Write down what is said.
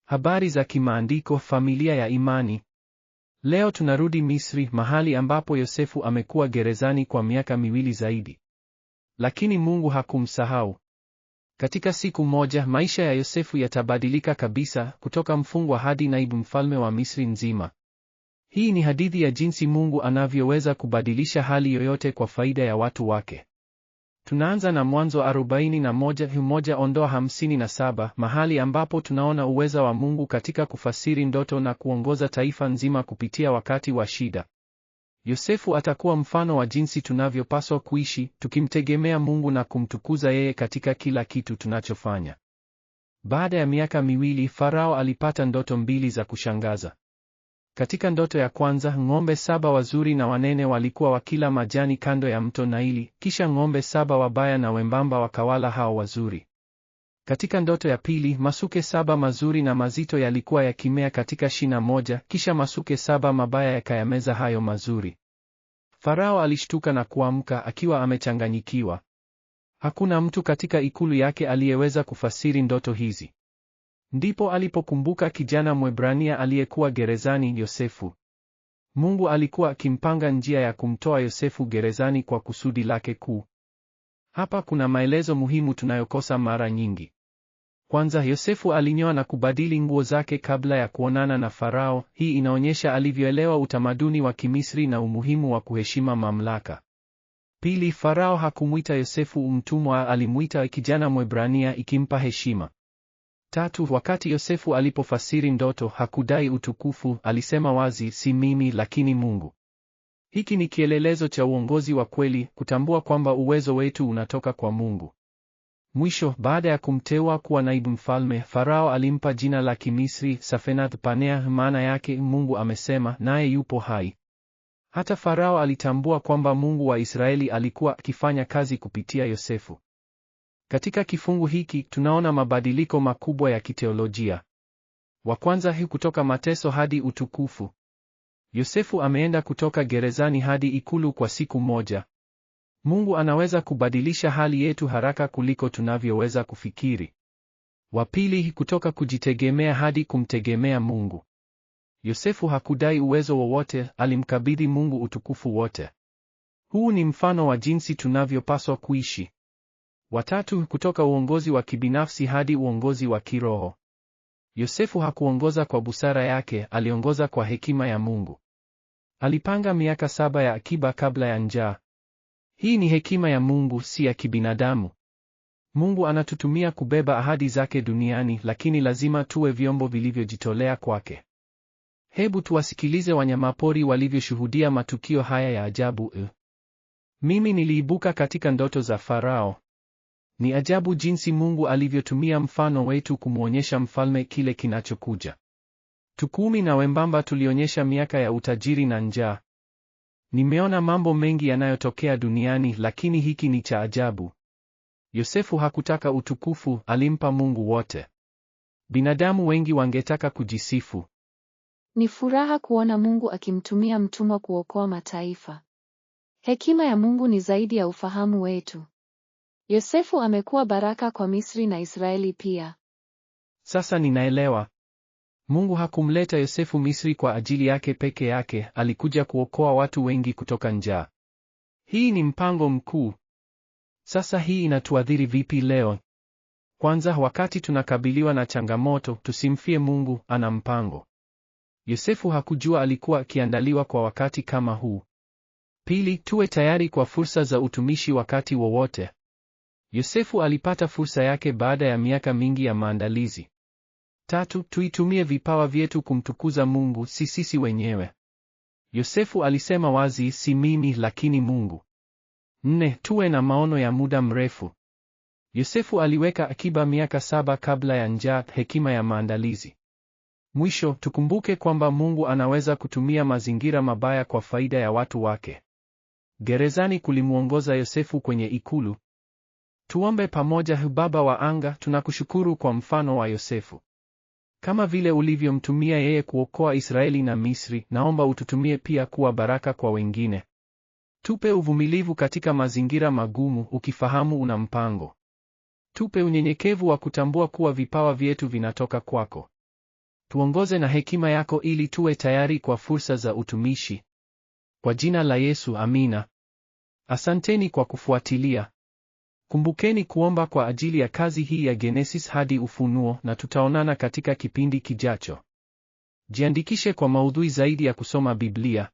Habari za kimaandiko, familia ya imani. Leo tunarudi Misri, mahali ambapo Yosefu amekuwa gerezani kwa miaka 2 zaidi. Lakini Mungu hakumsahau. Katika siku moja, maisha ya Yosefu yatabadilika kabisa, kutoka mfungwa hadi naibu mfalme wa Misri nzima. Hii ni hadithi ya jinsi Mungu anavyoweza kubadilisha hali yoyote kwa faida ya watu wake. Tunaanza na Mwanzo 41:1-57, mahali ambapo tunaona uweza wa Mungu katika kufasiri ndoto na kuongoza taifa nzima kupitia wakati wa shida. Yosefu atakuwa mfano wa jinsi tunavyopaswa kuishi, tukimtegemea Mungu na kumtukuza yeye katika kila kitu tunachofanya. Baada ya miaka 2, Farao alipata ndoto 2 za kushangaza. Katika ndoto ya kwanza, ng'ombe 7 wazuri na wanene walikuwa wakila majani kando ya mto Naili, kisha ng'ombe 7 wabaya na wembamba wakawala hao wazuri. Katika ndoto ya pili, masuke 7 mazuri na mazito yalikuwa yakimea katika shina moja, kisha masuke 7 mabaya yakayameza hayo mazuri. Farao alishtuka na kuamka akiwa amechanganyikiwa. Hakuna mtu katika ikulu yake aliyeweza kufasiri ndoto hizi. Ndipo alipokumbuka kijana Mwebrania aliyekuwa gerezani, Yosefu. Mungu alikuwa akimpanga njia ya kumtoa Yosefu gerezani kwa kusudi lake kuu. Hapa kuna maelezo muhimu tunayokosa mara nyingi. Kwanza, Yosefu alinyoa na kubadili nguo zake kabla ya kuonana na Farao. Hii inaonyesha alivyoelewa utamaduni wa Kimisri na umuhimu wa kuheshima mamlaka. Pili, Farao hakumwita Yosefu mtumwa, alimuita kijana Mwebrania, ikimpa heshima. Tatu, wakati Yosefu alipofasiri ndoto, hakudai utukufu, alisema wazi, si mimi lakini Mungu. Hiki ni kielelezo cha uongozi wa kweli, kutambua kwamba uwezo wetu unatoka kwa Mungu. Mwisho, baada ya kumteua kuwa naibu mfalme, Farao alimpa jina la Kimisri Safenath-Panea, maana yake Mungu amesema, naye yupo hai. Hata Farao alitambua kwamba Mungu wa Israeli alikuwa akifanya kazi kupitia Yosefu. Katika kifungu hiki tunaona mabadiliko makubwa ya kiteolojia. Wa kwanza, kutoka mateso hadi utukufu. Yosefu ameenda kutoka gerezani hadi ikulu kwa siku moja. Mungu anaweza kubadilisha hali yetu haraka kuliko tunavyoweza kufikiri. Wa pili, kutoka kujitegemea hadi kumtegemea Mungu. Yosefu hakudai uwezo wowote, alimkabidhi Mungu utukufu wote. Huu ni mfano wa jinsi tunavyopaswa kuishi. Wa tatu, kutoka uongozi wa kibinafsi hadi uongozi wa kiroho. Yosefu hakuongoza kwa busara yake, aliongoza kwa hekima ya Mungu. Alipanga miaka 7 ya akiba kabla ya njaa. Hii ni hekima ya Mungu, si ya kibinadamu. Mungu anatutumia kubeba ahadi zake duniani, lakini lazima tuwe vyombo vilivyojitolea kwake. Hebu tuwasikilize wanyamapori walivyoshuhudia matukio haya ya ajabu. Mimi niliibuka katika ndoto za Farao. Ni ajabu jinsi Mungu alivyotumia mfano wetu kumwonyesha mfalme kile kinachokuja. Tukumi na wembamba tulionyesha miaka ya utajiri na njaa. Nimeona mambo mengi yanayotokea duniani, lakini hiki ni cha ajabu. Yosefu hakutaka utukufu, alimpa Mungu wote. Binadamu wengi wangetaka kujisifu. Ni furaha kuona Mungu akimtumia mtumwa kuokoa mataifa. Hekima ya Mungu ni zaidi ya ufahamu wetu. Yosefu amekuwa baraka kwa Misri na Israeli pia. Sasa ninaelewa. Mungu hakumleta Yosefu Misri kwa ajili yake peke yake, alikuja kuokoa watu wengi kutoka njaa. Hii ni mpango mkuu. Sasa hii inatuadhiri vipi leo? Kwanza, wakati tunakabiliwa na changamoto, tusimfie Mungu, ana mpango. Yosefu hakujua alikuwa akiandaliwa kwa wakati kama huu. Pili, tuwe tayari kwa fursa za utumishi wakati wowote. Yosefu alipata fursa yake baada ya miaka mingi ya maandalizi. Tatu, tuitumie vipawa vyetu kumtukuza Mungu, si sisi wenyewe. Yosefu alisema wazi, si mimi lakini Mungu. 4, tuwe na maono ya muda mrefu. Yosefu aliweka akiba miaka 7 kabla ya njaa, hekima ya maandalizi. Mwisho, tukumbuke kwamba Mungu anaweza kutumia mazingira mabaya kwa faida ya watu wake. Gerezani kulimuongoza Yosefu kwenye ikulu. Tuombe pamoja. Baba wa anga, tunakushukuru kwa mfano wa Yosefu. Kama vile ulivyomtumia yeye kuokoa Israeli na Misri, naomba ututumie pia kuwa baraka kwa wengine. Tupe uvumilivu katika mazingira magumu, ukifahamu una mpango. Tupe unyenyekevu wa kutambua kuwa vipawa vyetu vinatoka kwako. Tuongoze na hekima yako ili tuwe tayari kwa fursa za utumishi. Kwa jina la Yesu, amina. Asanteni kwa kufuatilia. Kumbukeni kuomba kwa ajili ya kazi hii ya Genesis hadi Ufunuo, na tutaonana katika kipindi kijacho. Jiandikishe kwa maudhui zaidi ya kusoma Biblia.